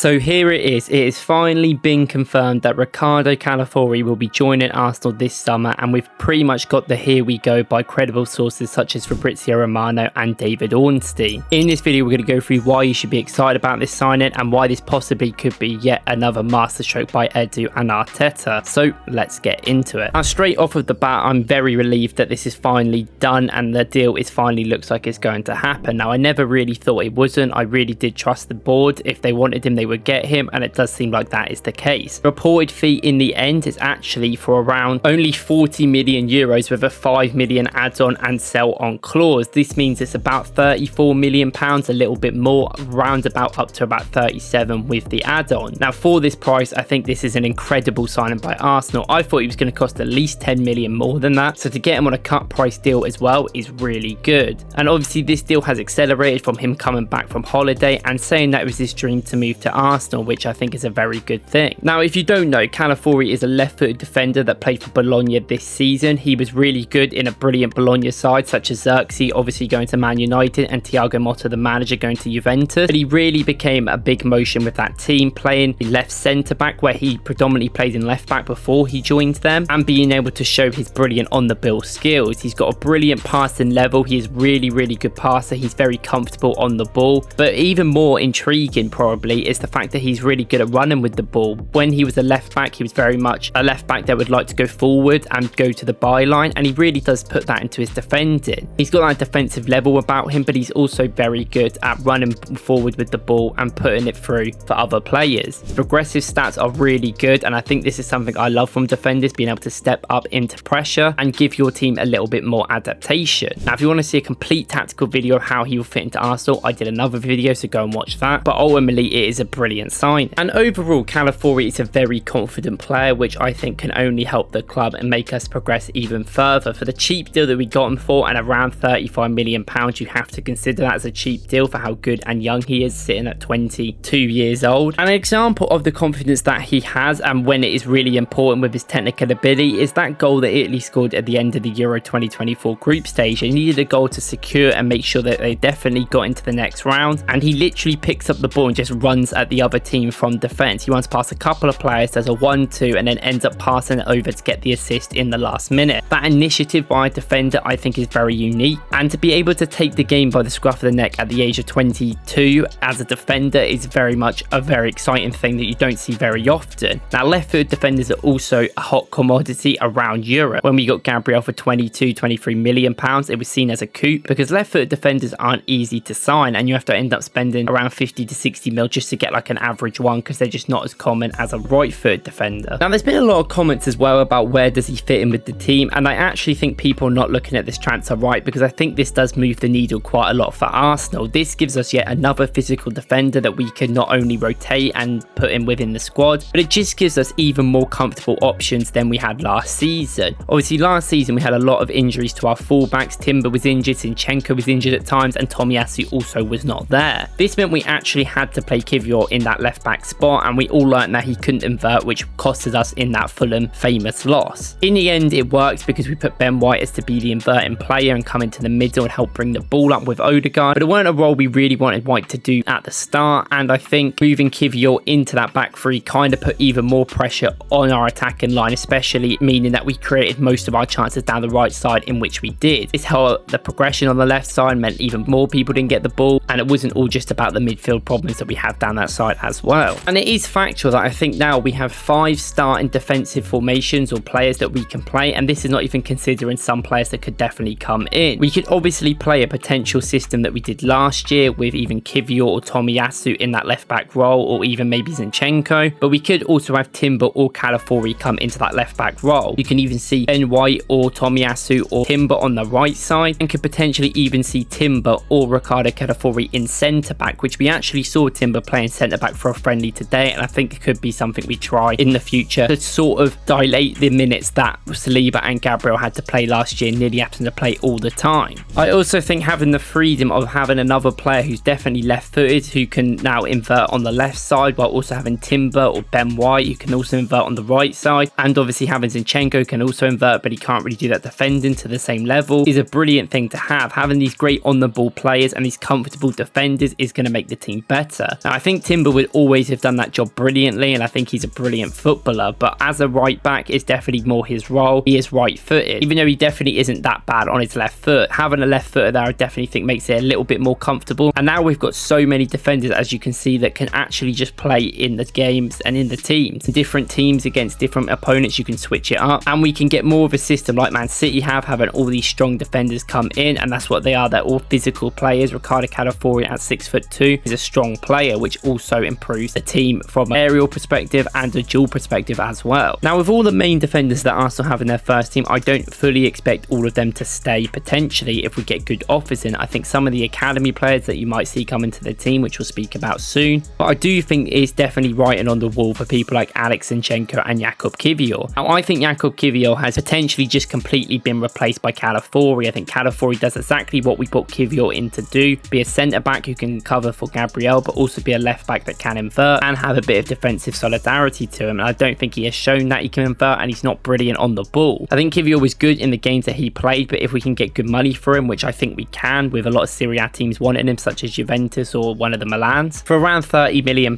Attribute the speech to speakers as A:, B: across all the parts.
A: So here it is. It has finally been confirmed that Riccardo Calafiori will be joining Arsenal this summer, and we've pretty much got the here we go by credible sources such as Fabrizio Romano and David Ornstein. In this video, we're going to go through why you should be excited about this signing and why this possibly could be yet another masterstroke by Edu and Arteta. So let's get into it. Now, straight off of the bat, I'm very relieved that this is finally done and the deal is finally looks like it's going to happen. Now, I never really thought it wasn't. I really did trust the board. If they wanted him, they would get him, and it does seem like that is the case. Reported fee in the end is actually for around only 40 million euros with a 5 million add-on and sell-on clause. This means it's about 34 million pounds, a little bit more, roundabout up to about 37 with the add-on. Now, for this price, I think this is an incredible signing by Arsenal. I thought he was going to cost at least 10 million more than that, so to get him on a cut price deal as well is really good. And obviously this deal has accelerated from him coming back from holiday and saying that it was his dream to move to Arsenal, which I think is a very good thing. Now, if you don't know, Calafiori is a left-footed defender that played for Bologna this season. He was really good in a brilliant Bologna side such as Xerxes obviously going to Man United and Thiago Motta, the manager, going to Juventus. But he really became a big motion with that team, playing left centre-back where he predominantly played in left-back before he joined them, and being able to show his brilliant on-the-ball skills. He's got a brilliant passing level. He is really good passer. He's very comfortable on the ball. But even more intriguing probably is the fact that he's really good at running with the ball. When he was a left back, he was very much a left back that would like to go forward and go to the byline, and he really does put that into his defending. He's got that defensive level about him, but he's also very good at running forward with the ball and putting it through for other players. Progressive stats are really good, and I think this is something I love from defenders, being able to step up into pressure and give your team a little bit more adaptation. Now, if you want to see a complete tactical video of how he will fit into Arsenal, I did another video, so go and watch that. But ultimately, it is a brilliant sign. And overall, Calafiori is a very confident player, which I think can only help the club and make us progress even further. For the cheap deal that we got him for, and around 35 million pounds, you have to consider that as a cheap deal for how good and young he is, sitting at 22 years old. And an example of the confidence that he has and when it is really important with his technical ability is that goal that Italy scored at the end of the Euro 2024 group stage. He needed a goal to secure and make sure that they definitely got into the next round, and he literally picks up the ball and just runs at the other team from defense. He runs past a couple of players, does a 1-2, and then ends up passing it over to get the assist in the last minute. That initiative by a defender I think is very unique, and to be able to take the game by the scruff of the neck at the age of 22 as a defender is very much a very exciting thing that you don't see very often. Now, left-footed defenders are also a hot commodity around Europe. When we got Gabriel for 23 million pounds, it was seen as a coup because left-footed defenders aren't easy to sign, and you have to end up spending around 50 to 60 mil just to get like an average one, because they're just not as common as a right-footed defender. Now, there's been a lot of comments as well about where does he fit in with the team, and I actually think people are not looking at this transfer right, because I think this does move the needle quite a lot for Arsenal. This gives us yet another physical defender that we can not only rotate and put in within the squad, but it just gives us even more comfortable options than we had last season. Obviously, last season we had a lot of injuries to our fullbacks. Timber was injured, Zinchenko was injured at times, and Tomiyasu also was not there. This meant we actually had to play Kivior in that left back spot, and we all learned that he couldn't invert, which costed us in that Fulham famous loss. In the end, it worked because we put Ben White as to be the inverting player and come into the middle and help bring the ball up with Odegaard, but it weren't a role we really wanted White to do at the start, and I think moving Kivior into that back three kind of put even more pressure on our attacking line, especially meaning that we created most of our chances down the right side, in which we did. This helped the progression on the left side, meant even more people didn't get the ball, and it wasn't all just about the midfield problems that we have down that side as well. And it is factual that I think now we have 5 starting defensive formations or players that we can play, and this is not even considering some players that could definitely come in. We could obviously play a potential system that we did last year with even Kivior or Tomiyasu in that left back role, or even maybe Zinchenko, but we could also have Timber or Calafiori come into that left back role. You can even see Ben White or Tomiyasu or Timber on the right side, and could potentially even see Timber or Riccardo Calafiori in centre back, which we actually saw Timber playing centre back for a friendly today, and I think it could be something we try in the future to sort of dilate the minutes that Saliba and Gabriel had to play last year, nearly having to play all the time. I also think having the freedom of having another player who's definitely left-footed, who can now invert on the left side, while also having Timber or Ben White, who can also invert on the right side, and obviously having Zinchenko can also invert, but he can't really do that defending to the same level, is a brilliant thing to have. Having these great on the ball players and these comfortable defenders is going to make the team better. Now, I think Timber would always have done that job brilliantly, and I think he's a brilliant footballer, but as a right back is definitely more his role. He is right footed, even though he definitely isn't that bad on his left foot. Having a left footer there I definitely think makes it a little bit more comfortable, and now we've got so many defenders, as you can see, that can actually just play in the games and in the teams. Different teams against different opponents, you can switch it up, and we can get more of a system like Man City have, having all these strong defenders come in, and that's what they are. They're all physical players. Riccardo Calafiori at 6'2" is a strong player, which also improves the team from an aerial perspective and a dual perspective as well. Now, with all the main defenders that Arsenal have in their first team, I don't fully expect all of them to stay. Potentially, if we get good offers in, I think some of the academy players that you might see come into the team, which we'll speak about soon, but I do think it's definitely writing on the wall for people like Alex Zinchenko and Jakub Kiwior. Now, I think Jakub Kiwior has potentially just completely been replaced by Calafiori. I think Calafiori does exactly what we brought Kiwior in to do, be a centre back who can cover for Gabriel, but also be a left back that can invert and have a bit of defensive solidarity to him. And I don't think he has shown that he can invert, and he's not brilliant on the ball. I think Kiwior was good in the games that he played, but if we can get good money for him, which I think we can, with a lot of Serie A teams wanting him, such as Juventus or one of the Milans, for around £30 million,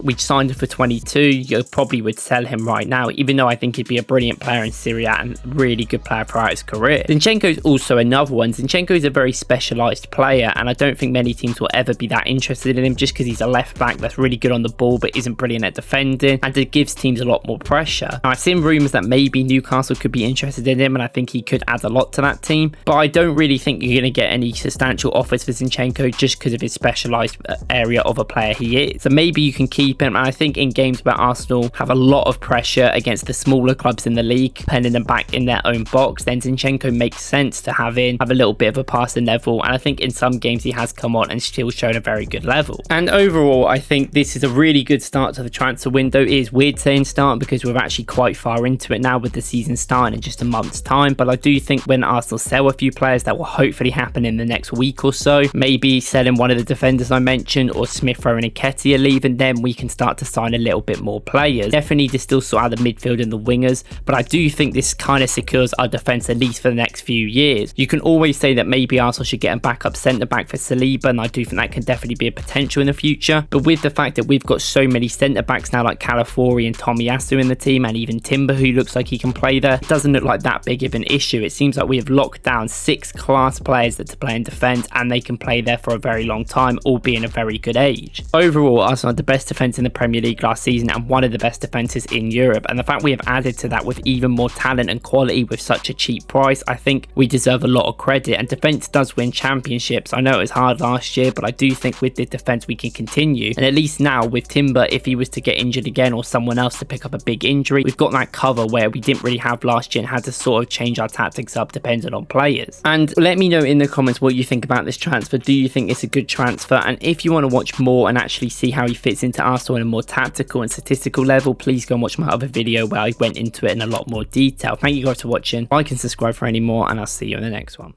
A: we signed him for 22. You probably would sell him right now, even though I think he'd be a brilliant player in Serie A and really good player throughout his career. Zinchenko is also another one. Zinchenko is a very specialised player, and I don't think many teams will ever be that interested in him, just because he's a left back that's really good on the ball but isn't brilliant at defending, and it gives teams a lot more pressure. Now, I've seen rumours that maybe Newcastle could be interested in him, and I think he could add a lot to that team, but I don't really think you're going to get any substantial offers for Zinchenko just because of his specialised area of a player he is. So maybe you can keep him, and I think in games where Arsenal have a lot of pressure against the smaller clubs in the league, penning them back in their own box, then Zinchenko makes sense to have a little bit of a passing level, and I think in some games he has come on and still shown a very good level. And overall, I think this is a really good start to the transfer window. It is weird saying start because we're actually quite far into it now, with the season starting in just a month's time, but I do think when Arsenal sell a few players, that will hopefully happen in the next week or so, maybe selling one of the defenders I mentioned, or Smith Rowe and Nketiah leaving, then we can start to sign a little bit more players. Definitely need to still sort out the midfield and the wingers, but I do think this kind of secures our defence at least for the next few years. You can always say that maybe Arsenal should get a backup centre back for Saliba, and I do think that can definitely be a potential in the future, but with the fact that we've got so many centre backs now, like Calafiori and Tomiyasu in the team, and even Timber, who looks like he can play there, it doesn't look like that big of an issue. It seems like we have locked down 6 class players that to play in defence, and they can play there for a very long time, all being a very good age. Overall, Arsenal had the best defence in the Premier League last season and one of the best defences in Europe, and the fact we have added to that with even more talent and quality with such a cheap price, I think we deserve a lot of credit. And defence does win championships. I know it was hard last year, but I do think with the defence we can continue, and at least now with Timber, if he was to get injured again or someone else to pick up a big injury, we've got that cover where we didn't really have last year and had to sort of change our tactics up depending on players. And let me know in the comments what you think about this transfer. Do you think it's a good transfer? And if you want to watch more and actually see how he fits into Arsenal on a more tactical and statistical level, please go and watch my other video where I went into it in a lot more detail. Thank you guys for watching. Like and subscribe for any more, and I'll see you in the next one.